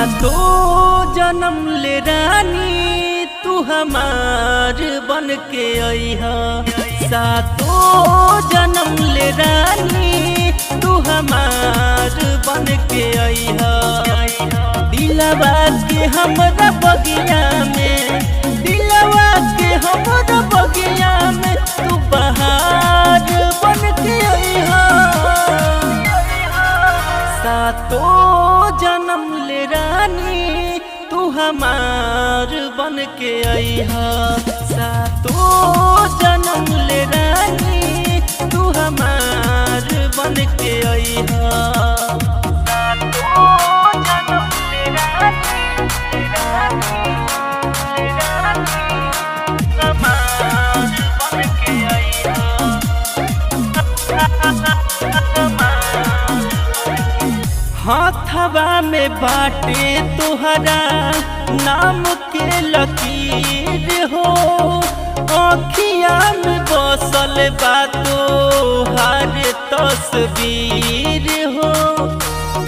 सातो जन्म ले रानी तू हमार बन के अइहा। सातो जन्म ले रानी तू हमार बन के अइहा। दिलवा के हमरा बगिया में, दिलवा के हमरा बगिया में तू बहार बन के अइहा। सातो जन्म ले रानी तू हमार बन के अइहा। सातो जन्म ले रानी तू हमार बन के अइहा। हाथवा में बाटे तोहरा नाम के लकीर हो। आँखिया में बसल बा तोहार तस्वीर हो।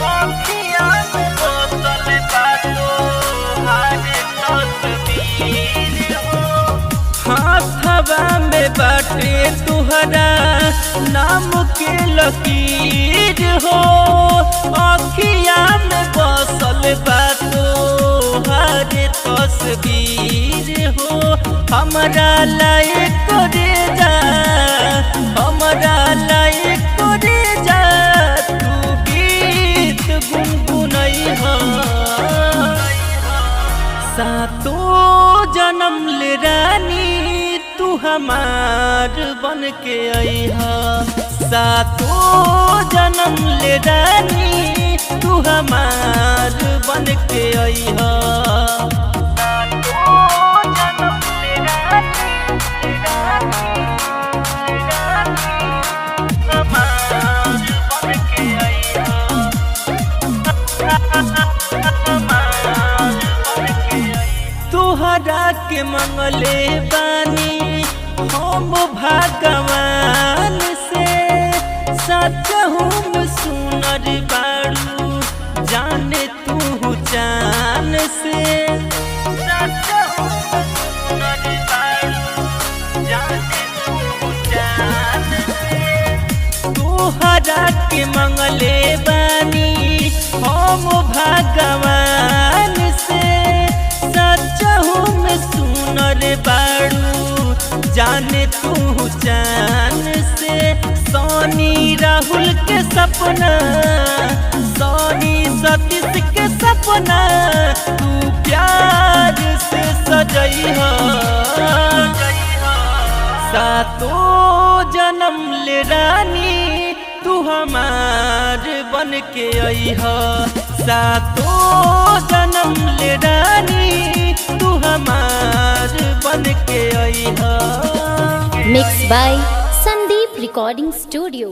आँखिया में बसल बा तोहार तस्वीर हो। हाथवा में बाटे तोहरा नाम के लकीर हो। आँखिया में बसल बा तोहार तस्वीर हो। हमरा लायक करे जा, हमरा लायक करे जा तू गीत गुनगुनैहा। सातो जन्म ले रानी तू हमार बन के अइहा। सातो जन्म ले रानी तू हमार बन के अइहा। तोहरा के मंगले बानी हम भगवान से। सच हम सुनर बाड़ू जाने तू जान से। सच हम सुनर बाड़ू जाने तू जान से। तोहरा के मंगले बानी हम भगवान से। सच हम सुनर बाड़ू जाने तू जान से। सोनी राहुल के सपना, सोनी सतीश के सपना तू प्यार से सजइहा। सातो जन्म ले रानी तू हमार बन के अइहा। सातो जन्म ले रानी तू हमार बन के अइहा। Mixed by Sandeep Recording Studio।